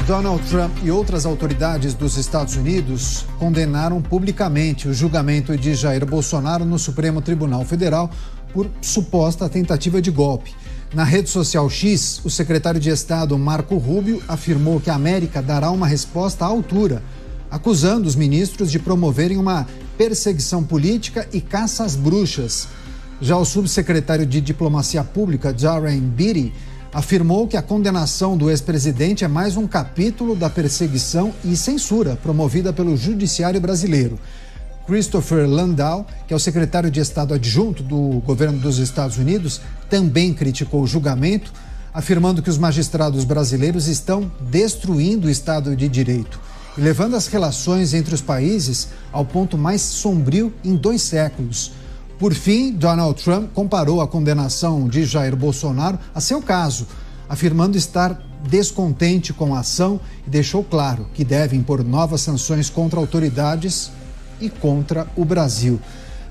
Donald Trump e outras autoridades dos Estados Unidos condenaram publicamente o julgamento de Jair Bolsonaro no Supremo Tribunal Federal por suposta tentativa de golpe. Na rede social X, o secretário de Estado Marco Rubio afirmou que a América dará uma resposta à altura, acusando os ministros de promoverem uma perseguição política e caça às bruxas. Já o subsecretário de Diplomacia Pública, Darren Beatty, afirmou que a condenação do ex-presidente é mais um capítulo da perseguição e censura promovida pelo judiciário brasileiro. Christopher Landau, que é o secretário de Estado adjunto do governo dos Estados Unidos, também criticou o julgamento, afirmando que os magistrados brasileiros estão destruindo o Estado de Direito e levando as relações entre os países ao ponto mais sombrio em 2 séculos. Por fim, Donald Trump comparou a condenação de Jair Bolsonaro a seu caso, afirmando estar descontente com a ação e deixou claro que deve impor novas sanções contra autoridades e contra o Brasil.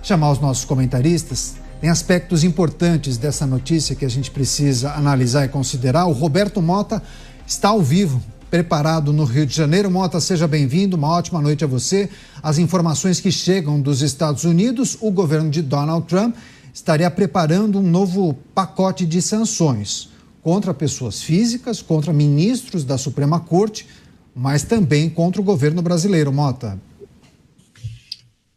Chamar os nossos comentaristas, tem aspectos importantes dessa notícia que a gente precisa analisar e considerar. O Roberto Mota está ao vivo, preparado no Rio de Janeiro. Mota, seja bem-vindo, uma ótima noite a você. As informações que chegam dos Estados Unidos, o governo de Donald Trump estaria preparando um novo pacote de sanções contra pessoas físicas, contra ministros da Suprema Corte, mas também contra o governo brasileiro. Mota.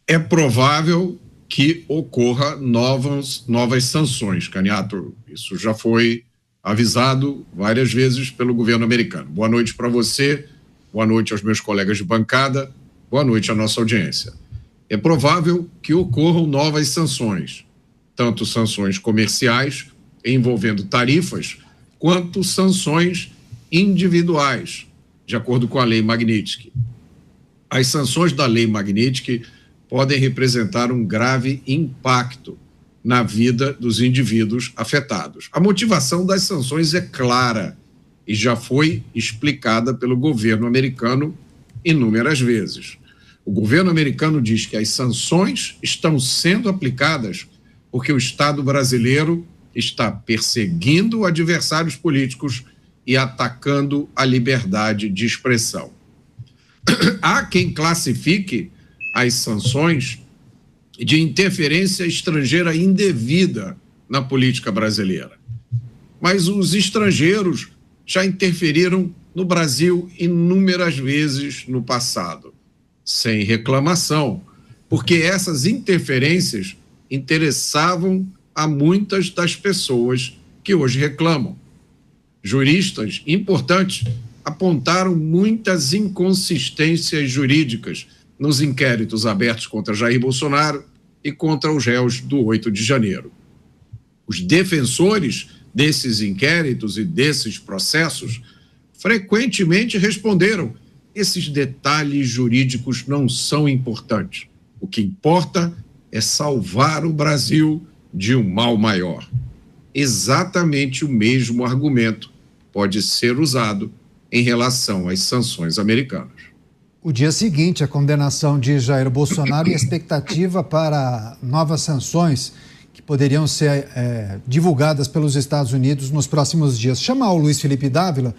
É provável que ocorra novas sanções, Caniato. Isso já foi avisado várias vezes pelo governo americano. Boa noite para você, boa noite aos meus colegas de bancada, boa noite à nossa audiência. É provável que ocorram novas sanções, tanto sanções comerciais, envolvendo tarifas, quanto sanções individuais, de acordo com a Lei Magnitsky. As sanções da Lei Magnitsky podem representar um grave impacto na vida dos indivíduos afetados. A motivação das sanções é clara e já foi explicada pelo governo americano inúmeras vezes. O governo americano diz que as sanções estão sendo aplicadas porque o Estado brasileiro está perseguindo adversários políticos e atacando a liberdade de expressão. Há quem classifique as sanções de interferência estrangeira indevida na política brasileira. Mas os estrangeiros já interferiram no Brasil inúmeras vezes no passado, sem reclamação, porque essas interferências interessavam a muitas das pessoas que hoje reclamam. Juristas importantes apontaram muitas inconsistências jurídicas nos inquéritos abertos contra Jair Bolsonaro e contra os réus do 8 de janeiro. Os defensores desses inquéritos e desses processos frequentemente responderam: esses detalhes jurídicos não são importantes. O que importa é salvar o Brasil de um mal maior. Exatamente o mesmo argumento pode ser usado em relação às sanções americanas. O dia seguinte, a condenação de Jair Bolsonaro e a expectativa para novas sanções que poderiam ser divulgadas pelos Estados Unidos nos próximos dias. Chamar o Luiz Felipe Dávila,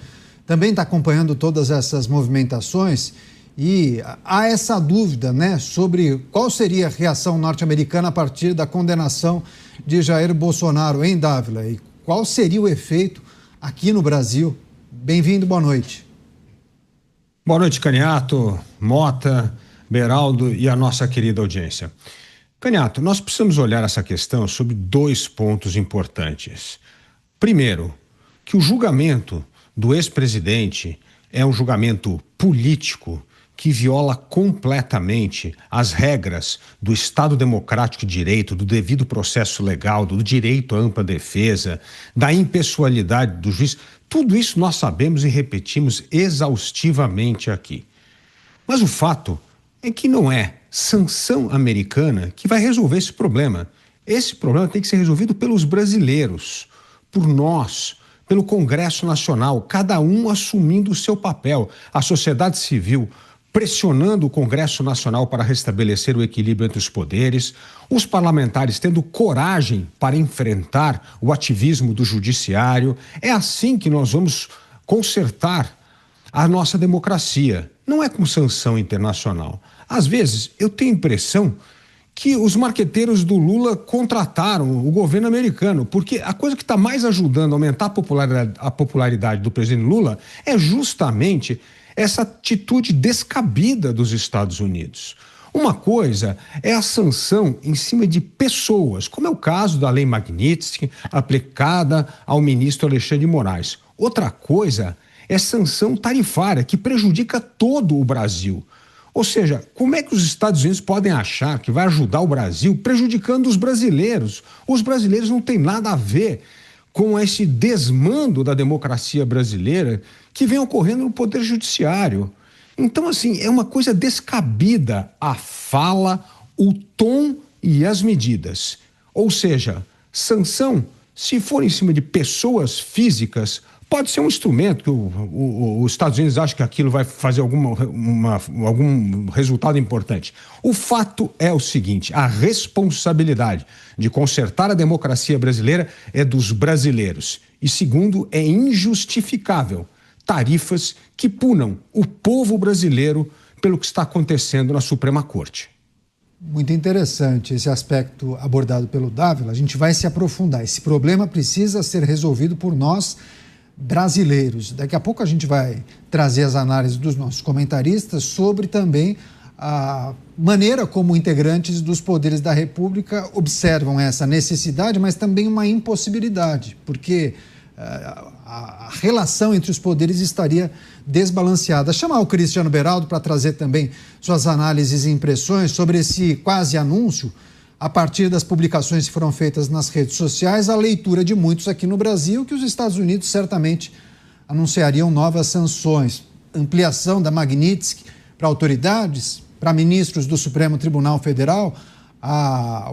também está acompanhando todas essas movimentações e há essa dúvida, né, sobre qual seria a reação norte-americana a partir da condenação de Jair Bolsonaro, hein, Dávila? E qual seria o efeito aqui no Brasil? Bem-vindo, boa noite. Boa noite, Caniato, Mota, Beraldo e a nossa querida audiência. Caniato, nós precisamos olhar essa questão sobre 2 pontos importantes. Primeiro, que o julgamento do ex-presidente é um julgamento político que viola completamente as regras do Estado Democrático de Direito, do devido processo legal, do direito à ampla defesa, da impessoalidade do juiz. Tudo isso nós sabemos e repetimos exaustivamente aqui. Mas o fato é que não é sanção americana que vai resolver esse problema. Esse problema tem que ser resolvido pelos brasileiros, por nós, pelo Congresso Nacional, cada um assumindo o seu papel, a sociedade civil pressionando o Congresso Nacional para restabelecer o equilíbrio entre os poderes, os parlamentares tendo coragem para enfrentar o ativismo do judiciário. É assim que nós vamos consertar a nossa democracia. Não é com sanção internacional. Às vezes, eu tenho a impressão que os marqueteiros do Lula contrataram o governo americano, porque a coisa que está mais ajudando a aumentar a popularidade do presidente Lula é justamente essa atitude descabida dos Estados Unidos. Uma coisa é a sanção em cima de pessoas, como é o caso da Lei Magnitsky, aplicada ao ministro Alexandre de Moraes. Outra coisa é sanção tarifária, que prejudica todo o Brasil. Ou seja, como é que os Estados Unidos podem achar que vai ajudar o Brasil prejudicando os brasileiros? Os brasileiros não têm nada a ver com esse desmando da democracia brasileira que vem ocorrendo no Poder Judiciário. Então, assim, é uma coisa descabida a fala, o tom e as medidas. Ou seja, sanção, se for em cima de pessoas físicas, pode ser um instrumento que os Estados Unidos acham que aquilo vai fazer algum resultado importante. O fato é o seguinte: a responsabilidade de consertar a democracia brasileira é dos brasileiros. E segundo, é injustificável tarifas que punam o povo brasileiro pelo que está acontecendo na Suprema Corte. Muito interessante esse aspecto abordado pelo Dávila. A gente vai se aprofundar. Esse problema precisa ser resolvido por nós, brasileiros. Daqui a pouco a gente vai trazer as análises dos nossos comentaristas sobre também a maneira como integrantes dos poderes da República observam essa necessidade, mas também uma impossibilidade, porque a relação entre os poderes estaria desbalanceada. Chamar o Cristiano Beraldo para trazer também suas análises e impressões sobre esse quase anúncio, a partir das publicações que foram feitas nas redes sociais, a leitura de muitos aqui no Brasil, que os Estados Unidos certamente anunciariam novas sanções, ampliação da Magnitsky para autoridades, para ministros do Supremo Tribunal Federal,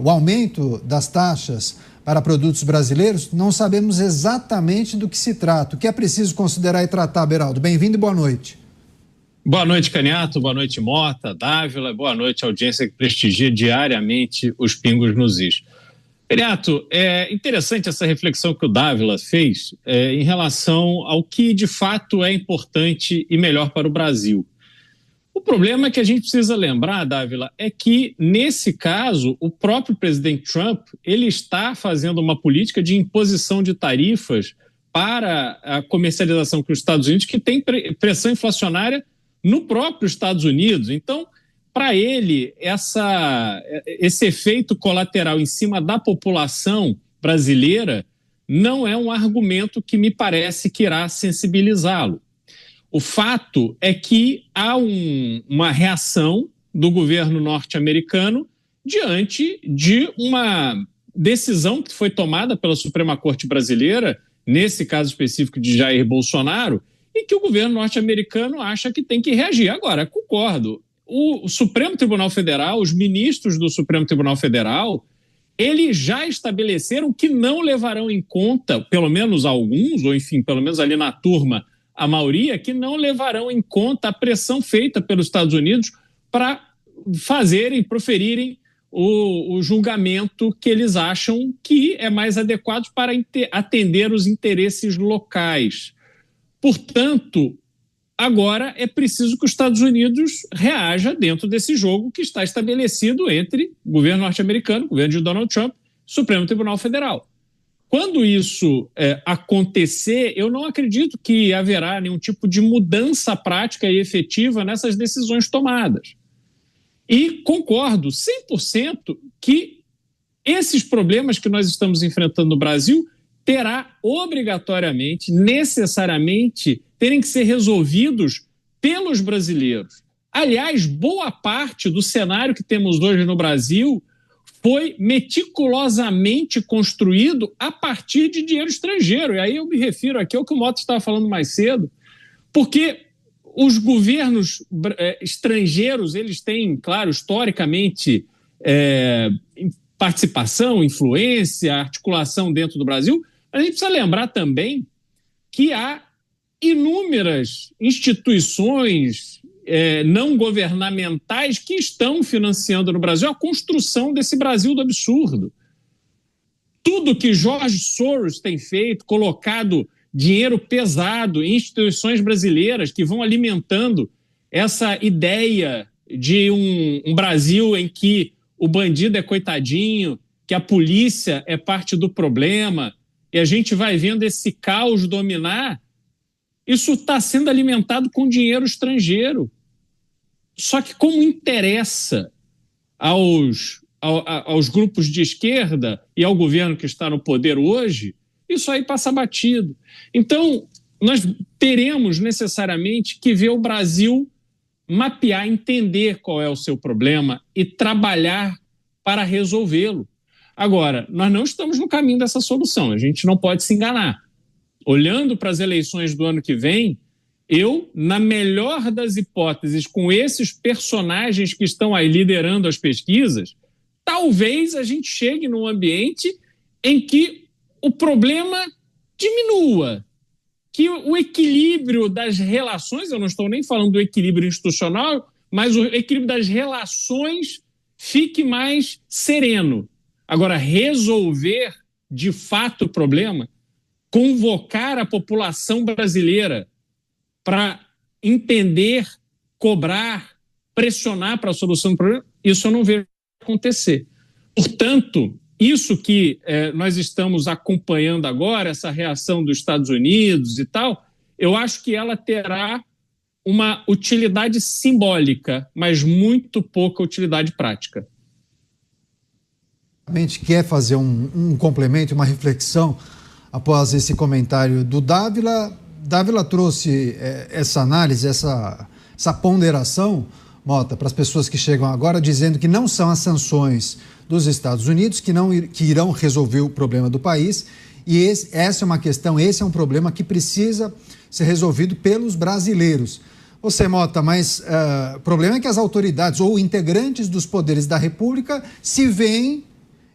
o aumento das taxas para produtos brasileiros. Não sabemos exatamente do que se trata. O que é preciso considerar e tratar, Beraldo? Bem-vindo e boa noite. Boa noite, Caniato. Boa noite, Mota, Dávila. Boa noite, audiência que prestigia diariamente os Pingos nos Is. Caniato, é interessante essa reflexão que o Dávila fez em relação ao que de fato é importante e melhor para o Brasil. O problema que a gente precisa lembrar, Dávila, é que, nesse caso, o próprio presidente Trump ele está fazendo uma política de imposição de tarifas para a comercialização com os Estados Unidos, que tem pressão inflacionária no próprio Estados Unidos. Então, para ele, esse efeito colateral em cima da população brasileira não é um argumento que me parece que irá sensibilizá-lo. O fato é que há uma reação do governo norte-americano diante de uma decisão que foi tomada pela Suprema Corte brasileira, nesse caso específico de Jair Bolsonaro, e que o governo norte-americano acha que tem que reagir. Agora, concordo, o Supremo Tribunal Federal, os ministros do Supremo Tribunal Federal, eles já estabeleceram que não levarão em conta, pelo menos alguns, ou enfim, pelo menos ali na turma, a maioria, que não levarão em conta a pressão feita pelos Estados Unidos para proferirem o julgamento que eles acham que é mais adequado para atender os interesses locais. Portanto, agora é preciso que os Estados Unidos reaja dentro desse jogo que está estabelecido entre o governo norte-americano, o governo de Donald Trump, e o Supremo Tribunal Federal. Quando isso acontecer, eu não acredito que haverá nenhum tipo de mudança prática e efetiva nessas decisões tomadas. E concordo 100% que esses problemas que nós estamos enfrentando no Brasil terá obrigatoriamente, necessariamente, terem que ser resolvidos pelos brasileiros. Aliás, boa parte do cenário que temos hoje no Brasil foi meticulosamente construído a partir de dinheiro estrangeiro. E aí eu me refiro aqui ao que o Mota estava falando mais cedo, porque os governos estrangeiros, eles têm, claro, historicamente, participação, influência, articulação dentro do Brasil, mas a gente precisa lembrar também que há inúmeras instituições não governamentais que estão financiando no Brasil a construção desse Brasil do absurdo. Tudo que George Soros tem feito, colocado dinheiro pesado em instituições brasileiras que vão alimentando essa ideia de um Brasil em que o bandido é coitadinho, que a polícia é parte do problema, e a gente vai vendo esse caos dominar. Isso está sendo alimentado com dinheiro estrangeiro. Só que como interessa aos grupos de esquerda e ao governo que está no poder hoje, isso aí passa batido. Então, nós teremos necessariamente que ver o Brasil mapear, entender qual é o seu problema e trabalhar para resolvê-lo. Agora, nós não estamos no caminho dessa solução, a gente não pode se enganar. Olhando para as eleições do ano que vem, eu, na melhor das hipóteses, com esses personagens que estão aí liderando as pesquisas, talvez a gente chegue num ambiente em que o problema diminua, que o equilíbrio das relações, eu não estou nem falando do equilíbrio institucional, mas o equilíbrio das relações fique mais sereno. Agora, resolver de fato o problema, convocar a população brasileira para entender, cobrar, pressionar para a solução do problema, isso eu não vejo acontecer. Portanto, isso que nós estamos acompanhando agora, essa reação dos Estados Unidos e tal, eu acho que ela terá uma utilidade simbólica, mas muito pouca utilidade prática. A gente quer fazer um complemento, uma reflexão após esse comentário do Dávila. Dávila trouxe essa análise, essa ponderação, Mota, para as pessoas que chegam agora, dizendo que não são as sanções dos Estados Unidos que irão resolver o problema do país, e essa é uma questão, esse é um problema que precisa ser resolvido pelos brasileiros. Você, Mota, mas o problema é que as autoridades ou integrantes dos poderes da República se veem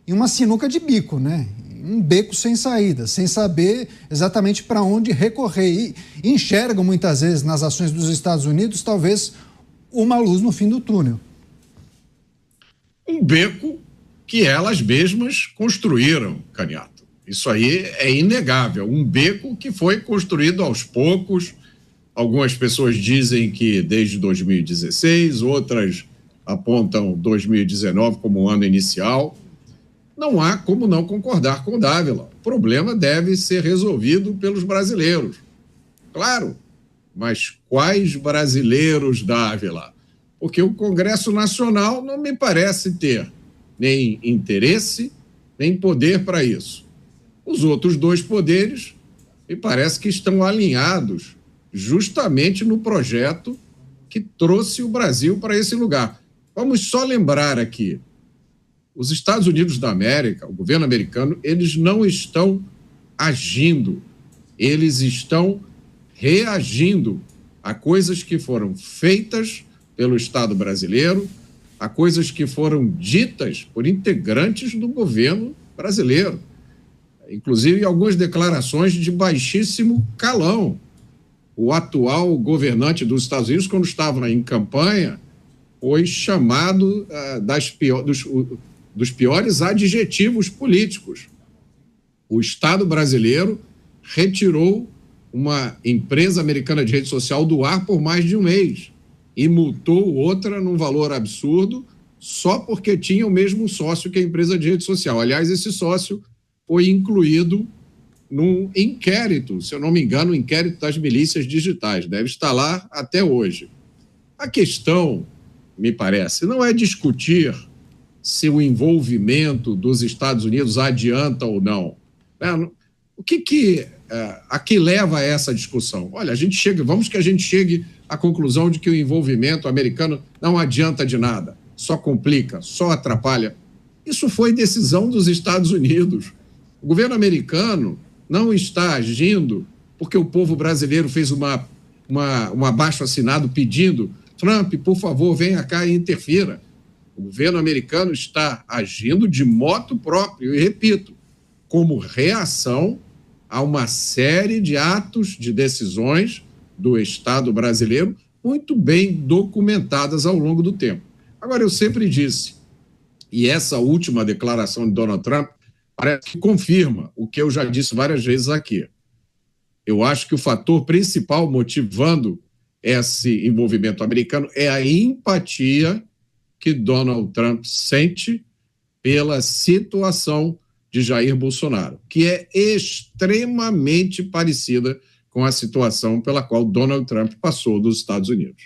em uma sinuca de bico, né? Um beco sem saída, sem saber exatamente para onde recorrer. E enxergam muitas vezes nas ações dos Estados Unidos, talvez, uma luz no fim do túnel. Um beco que elas mesmas construíram, Caniato. Isso aí é inegável. Um beco que foi construído aos poucos. Algumas pessoas dizem que desde 2016, outras apontam 2019 como o ano inicial. Não há como não concordar com o Dávila. O problema deve ser resolvido pelos brasileiros. Claro, mas quais brasileiros, Dávila? Porque o Congresso Nacional não me parece ter nem interesse, nem poder para isso. Os outros dois poderes me parece que estão alinhados justamente no projeto que trouxe o Brasil para esse lugar. Vamos só lembrar aqui, os Estados Unidos da América, o governo americano, eles não estão agindo, eles estão reagindo a coisas que foram feitas pelo Estado brasileiro, a coisas que foram ditas por integrantes do governo brasileiro, inclusive algumas declarações de baixíssimo calão. O atual governante dos Estados Unidos, quando estava em campanha, foi chamado dos piores adjetivos políticos. O Estado brasileiro retirou uma empresa americana de rede social do ar por mais de um mês e multou outra num valor absurdo só porque tinha o mesmo sócio que a empresa de rede social. Aliás, esse sócio foi incluído num inquérito, se eu não me engano, um inquérito das milícias digitais. Deve estar lá até hoje. A questão, me parece, não é discutir se o envolvimento dos Estados Unidos adianta ou não. O que a que leva a essa discussão? Olha, vamos que a gente chegue à conclusão de que o envolvimento americano não adianta de nada, só complica, só atrapalha. Isso foi decisão dos Estados Unidos. O governo americano não está agindo porque o povo brasileiro fez um abaixo-assinado pedindo: Trump, por favor, venha cá e interfira. O governo americano está agindo de motu próprio, e repito, como reação a uma série de atos, de decisões do Estado brasileiro muito bem documentadas ao longo do tempo. Agora, eu sempre disse, e essa última declaração de Donald Trump parece que confirma o que eu já disse várias vezes aqui. Eu acho que o fator principal motivando esse envolvimento americano é a empatia que Donald Trump sente pela situação de Jair Bolsonaro, que é extremamente parecida com a situação pela qual Donald Trump passou dos Estados Unidos.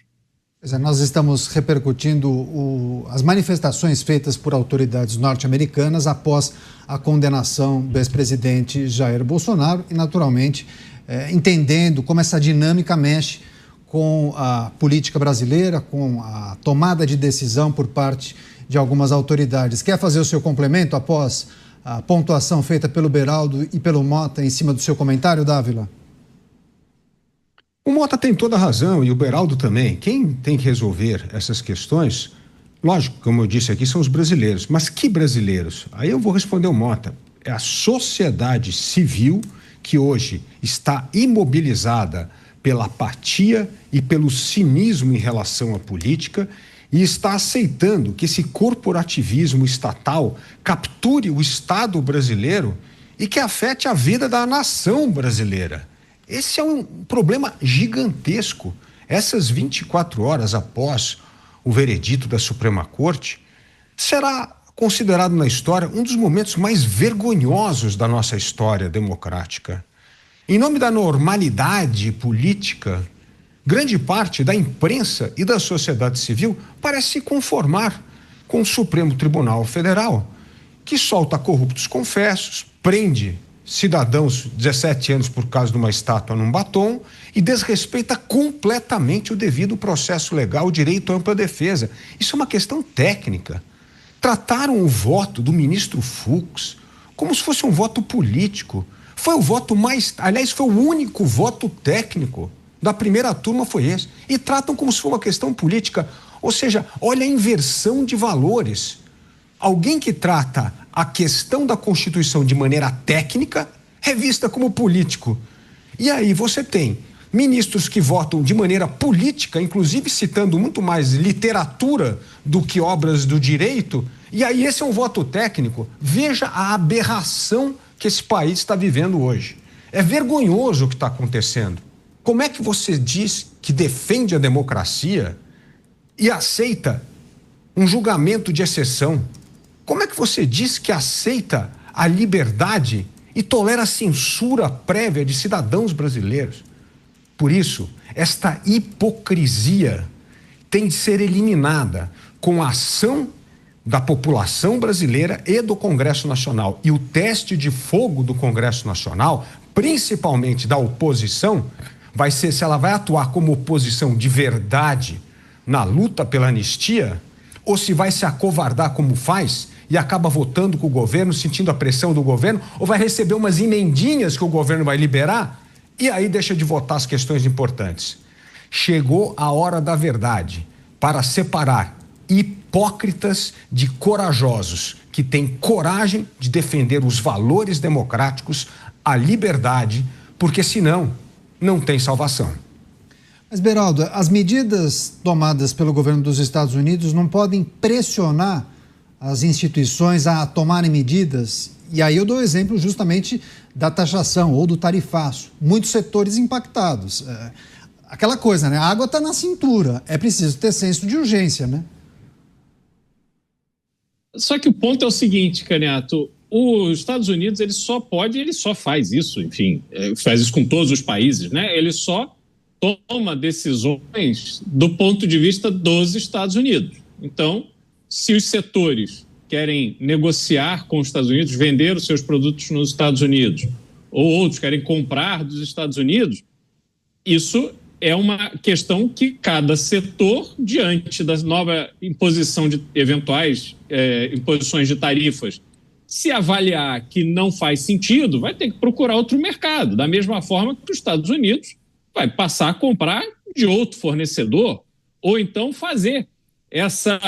Nós estamos repercutindo as manifestações feitas por autoridades norte-americanas após a condenação do ex-presidente Jair Bolsonaro e, naturalmente, entendendo como essa dinâmica mexe com a política brasileira, com a tomada de decisão por parte de algumas autoridades. Quer fazer o seu complemento após a pontuação feita pelo Beraldo e pelo Mota em cima do seu comentário, Dávila? O Mota tem toda a razão e o Beraldo também. Quem tem que resolver essas questões, lógico, como eu disse aqui, são os brasileiros. Mas que brasileiros? Aí eu vou responder o Mota. É a sociedade civil que hoje está imobilizada pela apatia e pelo cinismo em relação à política e está aceitando que esse corporativismo estatal capture o Estado brasileiro e que afete a vida da nação brasileira. Esse é um problema gigantesco. Essas 24 horas após o veredito da Suprema Corte, será considerado na história um dos momentos mais vergonhosos da nossa história democrática. Em nome da normalidade política, grande parte da imprensa e da sociedade civil parece se conformar com o Supremo Tribunal Federal, que solta corruptos confessos, prende cidadãos de 17 anos por causa de uma estátua num batom e desrespeita completamente o devido processo legal, o direito à ampla defesa. Isso é uma questão técnica. Trataram o voto do ministro Fux como se fosse um voto político. Foi o voto aliás, foi o único voto técnico da primeira turma, foi esse. E tratam como se fosse uma questão política. Ou seja, olha a inversão de valores. Alguém que trata a questão da Constituição de maneira técnica é vista como político. E aí você tem ministros que votam de maneira política, inclusive citando muito mais literatura do que obras do direito, e aí esse é um voto técnico. Veja a aberração que esse país está vivendo hoje. É vergonhoso o que está acontecendo. Como é que você diz que defende a democracia e aceita um julgamento de exceção? Como é que você diz que aceita a liberdade e tolera a censura prévia de cidadãos brasileiros? Por isso, esta hipocrisia tem de ser eliminada com a ação da população brasileira e do Congresso Nacional. E o teste de fogo do Congresso Nacional, principalmente da oposição, vai ser se ela vai atuar como oposição de verdade na luta pela anistia ou se vai se acovardar como faz e acaba votando com o governo, sentindo a pressão do governo, ou vai receber umas emendinhas que o governo vai liberar e aí deixa de votar as questões importantes. Chegou a hora da verdade para separar hipócritas de corajosos que têm coragem de defender os valores democráticos, a liberdade, porque senão não tem salvação. Mas, Beraldo, as medidas tomadas pelo governo dos Estados Unidos não podem pressionar as instituições a tomarem medidas, e aí eu dou o exemplo justamente da taxação ou do tarifaço. Muitos setores impactados. Aquela coisa, né? A água está na cintura, é preciso ter senso de urgência, né? Só que o ponto é o seguinte, Caniato, os Estados Unidos ele só faz isso, enfim, faz isso com todos os países, né? Ele só toma decisões do ponto de vista dos Estados Unidos. Então, se os setores querem negociar com os Estados Unidos, vender os seus produtos nos Estados Unidos, ou outros querem comprar dos Estados Unidos, isso é uma questão que cada setor, diante da nova imposição de eventuais imposições de tarifas, se avaliar que não faz sentido, vai ter que procurar outro mercado, da mesma forma que os Estados Unidos vai passar a comprar de outro fornecedor, ou então fazer essa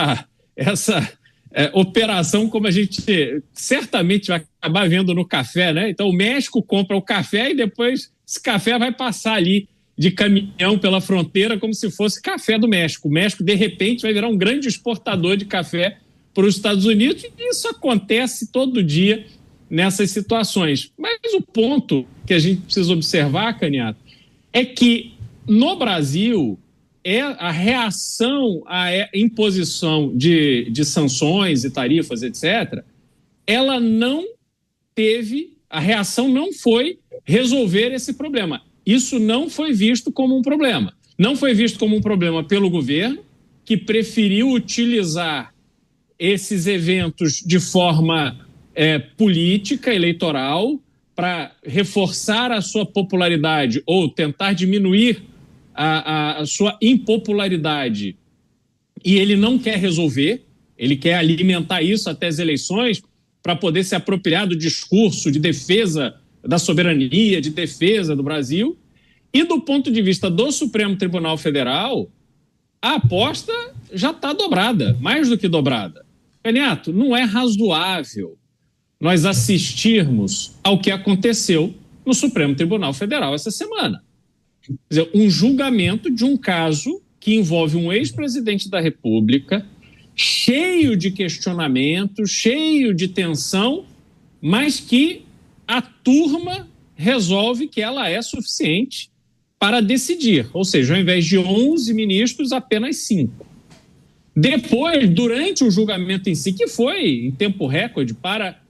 operação como a gente certamente vai acabar vendo no café, né? Então o México compra o café e depois esse café vai passar ali de caminhão pela fronteira como se fosse café do México. O México, de repente, vai virar um grande exportador de café para os Estados Unidos, e isso acontece todo dia nessas situações. Mas o ponto que a gente precisa observar, Caniato, é que no Brasil a reação à imposição de sanções e tarifas, etc., ela não teve, a reação não foi resolver esse problema. Isso não foi visto como um problema. Não foi visto como um problema pelo governo, que preferiu utilizar esses eventos de forma política, eleitoral, para reforçar a sua popularidade ou tentar diminuir a sua impopularidade. E ele não quer resolver, ele quer alimentar isso até as eleições para poder se apropriar do discurso de defesa da soberania, de defesa do Brasil. E do ponto de vista do Supremo Tribunal Federal, a aposta já está dobrada, mais do que dobrada. Caniato, não é razoável nós assistirmos ao que aconteceu no Supremo Tribunal Federal essa semana. Quer dizer, um julgamento de um caso que envolve um ex-presidente da República, cheio de questionamentos, cheio de tensão, mas que a turma resolve que ela é suficiente para decidir. Ou seja, ao invés de 11 ministros, apenas 5. Depois, durante o julgamento em si, que foi em tempo recorde para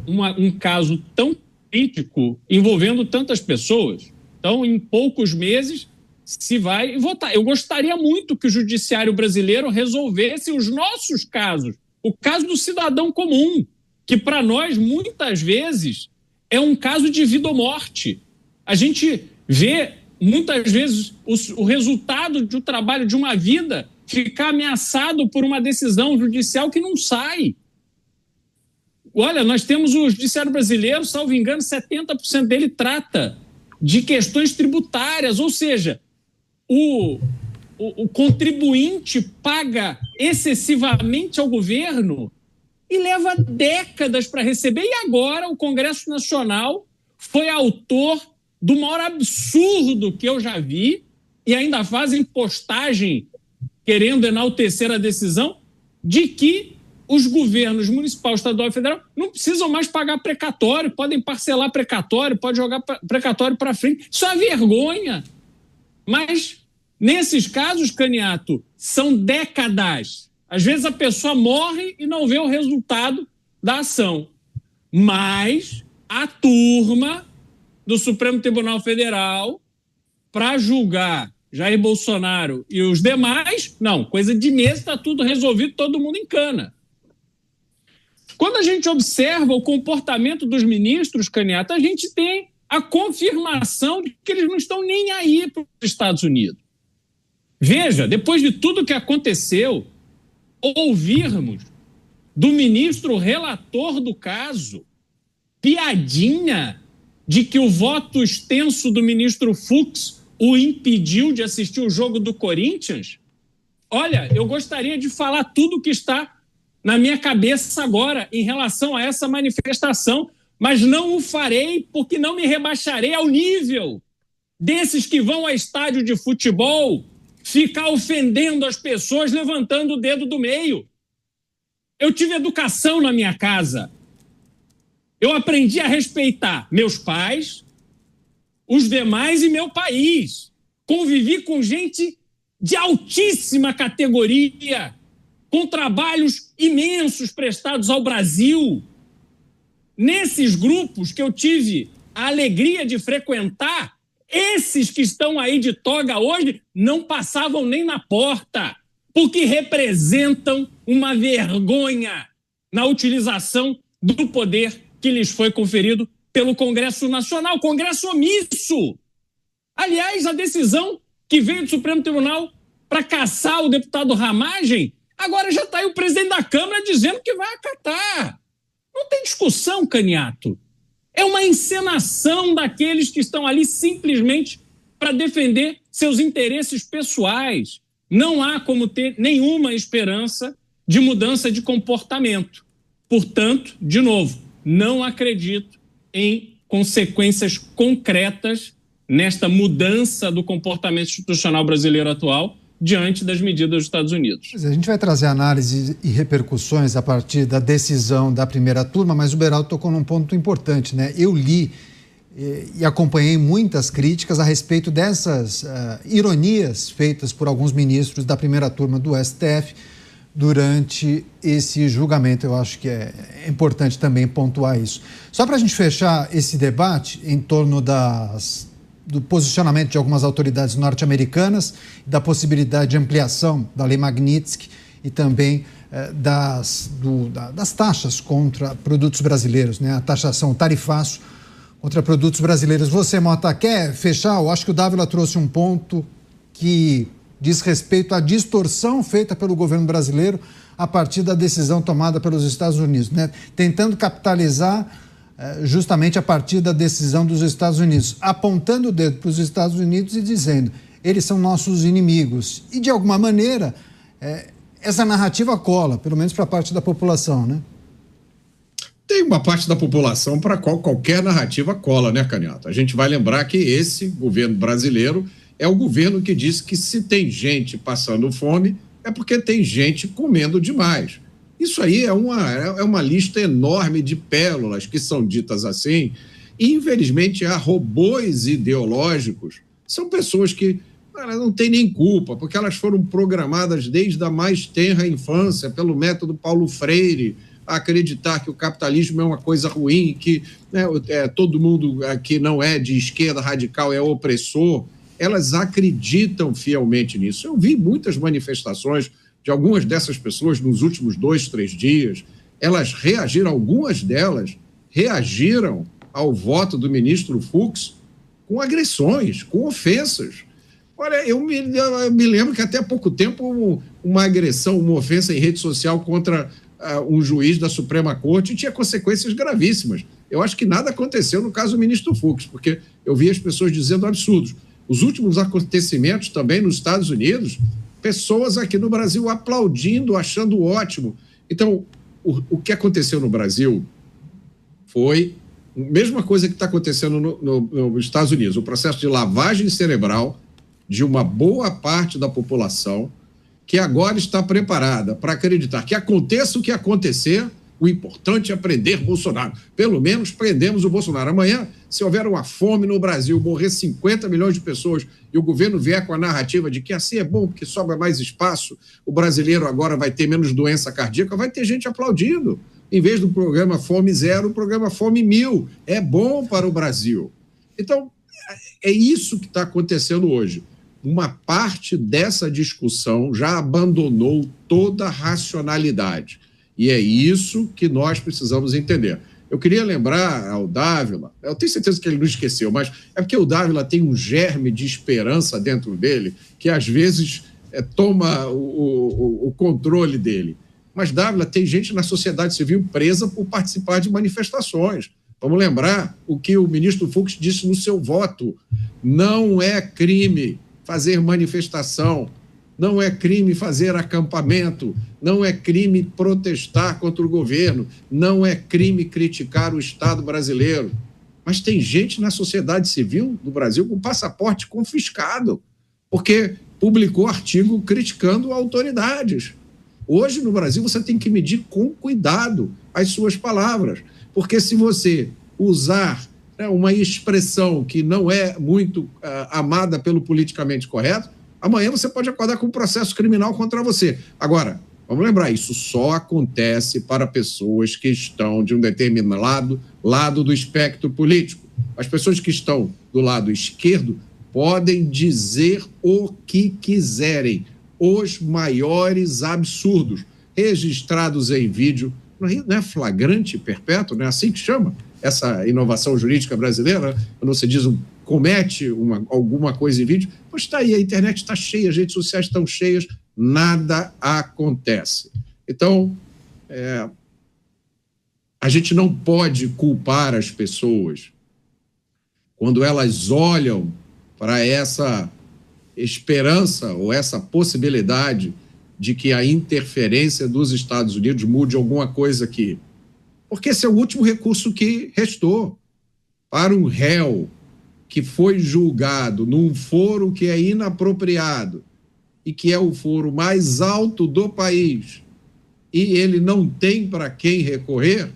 um caso tão crítico, envolvendo tantas pessoas, então, em poucos meses, se vai votar. Eu gostaria muito que o judiciário brasileiro resolvesse os nossos casos, o caso do cidadão comum, que para nós, muitas vezes, é um caso de vida ou morte. A gente vê, muitas vezes, o resultado do trabalho de uma vida ficar ameaçado por uma decisão judicial que não sai. Olha, nós temos o judiciário brasileiro, salvo engano, 70% dele trata de questões tributárias, ou seja, o contribuinte paga excessivamente ao governo e leva décadas para receber. E agora o Congresso Nacional foi autor do maior absurdo que eu já vi, e ainda fazem postagem querendo enaltecer a decisão de que os governos municipal, estadual e federal não precisam mais pagar precatório, podem parcelar precatório, pode jogar precatório para frente. Isso é uma vergonha. Mas, nesses casos, Caniato, são décadas. Às vezes a pessoa morre e não vê o resultado da ação. Mas a turma do Supremo Tribunal Federal, para julgar Jair Bolsonaro e os demais, não, coisa de mês, está tudo resolvido, todo mundo em cana. Quando a gente observa o comportamento dos ministros, Caniato, a gente tem a confirmação de que eles não estão nem aí para os Estados Unidos. Veja, depois de tudo que aconteceu, ouvirmos do ministro relator do caso piadinha de que o voto extenso do ministro Fux o impediu de assistir o jogo do Corinthians. Olha, eu gostaria de falar tudo o que está na minha cabeça agora em relação a essa manifestação, mas não o farei porque não me rebaixarei ao nível desses que vão a estádio de futebol ficar ofendendo as pessoas, levantando o dedo do meio. Eu tive educação na minha casa. Eu aprendi a respeitar meus pais, os demais e meu país. Convivi com gente de altíssima categoria, com trabalhos imensos prestados ao Brasil. Nesses grupos que eu tive a alegria de frequentar, esses que estão aí de toga hoje não passavam nem na porta, porque representam uma vergonha na utilização do poder que lhes foi conferido pelo Congresso Nacional, Congresso omisso. Aliás, a decisão que veio do Supremo Tribunal para caçar o deputado Ramagem, agora já está aí o presidente da Câmara dizendo que vai acatar. Não tem discussão, Caniato. É uma encenação daqueles que estão ali simplesmente para defender seus interesses pessoais. Não há como ter nenhuma esperança de mudança de comportamento. Portanto, de novo, não acredito em consequências concretas nesta mudança do comportamento institucional brasileiro atual diante das medidas dos Estados Unidos. A gente vai trazer análise e repercussões a partir da decisão da primeira turma, mas o Beraldo tocou num ponto importante, né? Eu li e acompanhei muitas críticas a respeito dessas ironias feitas por alguns ministros da primeira turma do STF durante esse julgamento. Eu acho que é importante também pontuar isso. Só para a gente fechar esse debate em torno do posicionamento de algumas autoridades norte-americanas, da possibilidade de ampliação da Lei Magnitsky e também das taxas contra produtos brasileiros, né? A taxação, o tarifaço contra produtos brasileiros. Você, Mota, quer fechar? Eu acho que o Dávila trouxe um ponto que diz respeito à distorção feita pelo governo brasileiro a partir da decisão tomada pelos Estados Unidos, né? Tentando capitalizar justamente a partir da decisão dos Estados Unidos, apontando o dedo para os Estados Unidos e dizendo, eles são nossos inimigos. E, de alguma maneira, essa narrativa cola, pelo menos para a parte da população, né? Tem uma parte da população para a qual qualquer narrativa cola, né, Canhata? A gente vai lembrar que esse governo brasileiro é o governo que diz que se tem gente passando fome, é porque tem gente comendo demais. Isso aí é uma lista enorme de pérolas que são ditas assim, e infelizmente há robôs ideológicos, são pessoas que não têm nem culpa, porque elas foram programadas desde a mais tenra infância pelo método Paulo Freire, a acreditar que o capitalismo é uma coisa ruim, que todo mundo que não é de esquerda radical é opressor. Elas acreditam fielmente nisso. Eu vi muitas manifestações de algumas dessas pessoas nos últimos 2, 3 dias. Elas reagiram, algumas delas reagiram ao voto do ministro Fux com agressões, com ofensas. Olha, eu me lembro que até há pouco tempo uma agressão, uma ofensa em rede social contra um juiz da Suprema Corte tinha consequências gravíssimas. Eu acho que nada aconteceu no caso do ministro Fux, porque eu vi as pessoas dizendo absurdos. Os últimos acontecimentos também nos Estados Unidos, pessoas aqui no Brasil aplaudindo, achando ótimo. Então, o que aconteceu no Brasil foi a mesma coisa que está acontecendo nos Estados Unidos, o processo de lavagem cerebral de uma boa parte da população que agora está preparada para acreditar que aconteça o que acontecer, o importante é prender Bolsonaro. Pelo menos prendemos o Bolsonaro. Amanhã, se houver uma fome no Brasil, morrer 50 milhões de pessoas e o governo vier com a narrativa de que assim é bom porque sobra mais espaço, o brasileiro agora vai ter menos doença cardíaca, vai ter gente aplaudindo. Em vez do programa Fome Zero, o programa Fome 1000. É bom para o Brasil. Então, é isso que está acontecendo hoje. Uma parte dessa discussão já abandonou toda a racionalidade. E é isso que nós precisamos entender. Eu queria lembrar ao Dávila, eu tenho certeza que ele não esqueceu, mas é porque o Dávila tem um germe de esperança dentro dele que às vezes toma o controle dele. Mas, Dávila, tem gente na sociedade civil presa por participar de manifestações. Vamos lembrar o que o ministro Fux disse no seu voto. Não é crime fazer manifestação, não é crime fazer acampamento, não é crime protestar contra o governo, não é crime criticar o Estado brasileiro. Mas tem gente na sociedade civil do Brasil com passaporte confiscado, porque publicou artigo criticando autoridades. Hoje, no Brasil, você tem que medir com cuidado as suas palavras, porque se você usar uma expressão que não é muito amada pelo politicamente correto, amanhã você pode acordar com um processo criminal contra você. Agora, vamos lembrar, isso só acontece para pessoas que estão de um determinado lado do espectro político. As pessoas que estão do lado esquerdo podem dizer o que quiserem, os maiores absurdos, registrados em vídeo. Não é flagrante perpétuo, não é assim que chama essa inovação jurídica brasileira? Quando você diz comete alguma coisa em vídeo, pois está aí, a internet está cheia, as redes sociais estão cheias, nada acontece. Então, a gente não pode culpar as pessoas quando elas olham para essa esperança ou essa possibilidade de que a interferência dos Estados Unidos mude alguma coisa aqui. Porque esse é o último recurso que restou para um réu que foi julgado num foro que é inapropriado e que é o foro mais alto do país, e ele não tem para quem recorrer,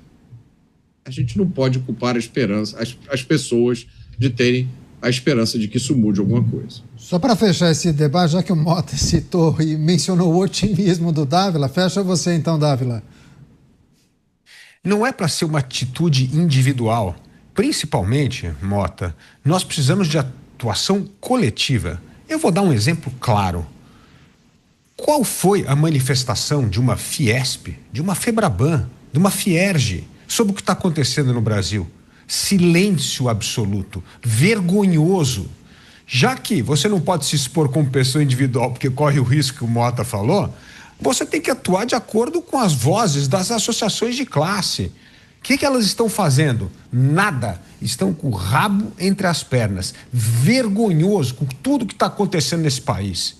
a gente não pode culpar a esperança, as pessoas de terem a esperança de que isso mude alguma coisa. Só para fechar esse debate, já que o Mota citou e mencionou o otimismo do Dávila, fecha você então, Dávila. Não é para ser uma atitude individual. Principalmente, Mota, nós precisamos de atuação coletiva. Eu vou dar um exemplo claro. Qual foi a manifestação de uma Fiesp, de uma Febraban, de uma Fierge sobre o que está acontecendo no Brasil? Silêncio absoluto, vergonhoso. Já que você não pode se expor como pessoa individual porque corre o risco que o Mota falou, você tem que atuar de acordo com as vozes das associações de classe. O que elas estão fazendo? Nada. Estão com o rabo entre as pernas. Vergonhoso com tudo que está acontecendo nesse país.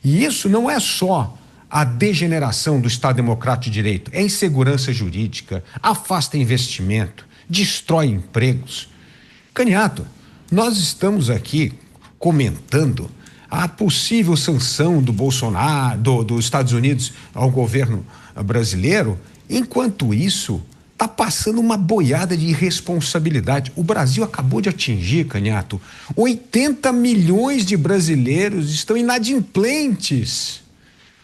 E isso não é só a degeneração do Estado Democrático de Direito, é insegurança jurídica, afasta investimento, destrói empregos. Caniato, nós estamos aqui comentando a possível sanção do Bolsonaro, dos Estados Unidos ao governo brasileiro, enquanto isso está passando uma boiada de irresponsabilidade. O Brasil acabou de atingir, Caniato, 80 milhões de brasileiros estão inadimplentes.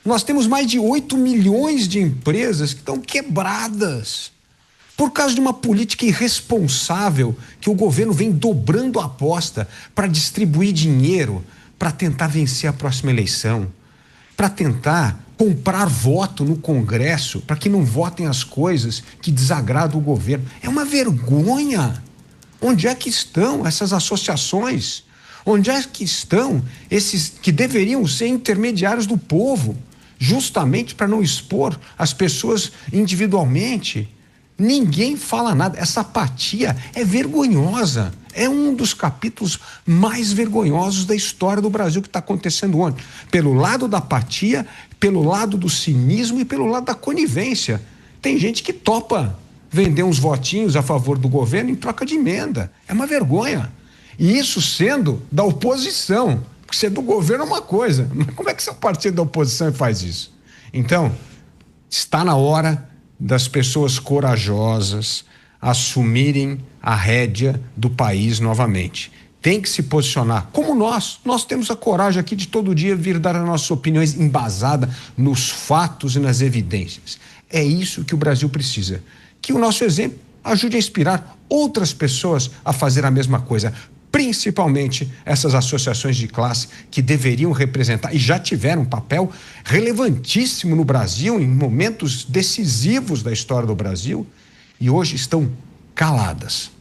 Nós temos mais de 8 milhões de empresas que estão quebradas por causa de uma política irresponsável que o governo vem dobrando a aposta para distribuir dinheiro para tentar vencer a próxima eleição, para tentar comprar voto no Congresso, para que não votem as coisas que desagradam o governo. É uma vergonha. Onde é que estão essas associações? Onde é que estão esses que deveriam ser intermediários do povo, justamente para não expor as pessoas individualmente? Ninguém fala nada. Essa apatia é vergonhosa. É um dos capítulos mais vergonhosos da história do Brasil que está acontecendo hoje. Pelo lado da apatia, pelo lado do cinismo e pelo lado da conivência. Tem gente que topa vender uns votinhos a favor do governo em troca de emenda. É uma vergonha. E isso sendo da oposição. Porque ser do governo é uma coisa. Mas como é que seu partido da oposição faz isso? Então, está na hora das pessoas corajosas assumirem a rédea do país novamente. Tem que se posicionar, como nós temos a coragem aqui de todo dia vir dar as nossas opiniões embasada nos fatos e nas evidências. É isso que o Brasil precisa. Que o nosso exemplo ajude a inspirar outras pessoas a fazer a mesma coisa, principalmente essas associações de classe que deveriam representar e já tiveram um papel relevantíssimo no Brasil em momentos decisivos da história do Brasil e hoje estão caladas.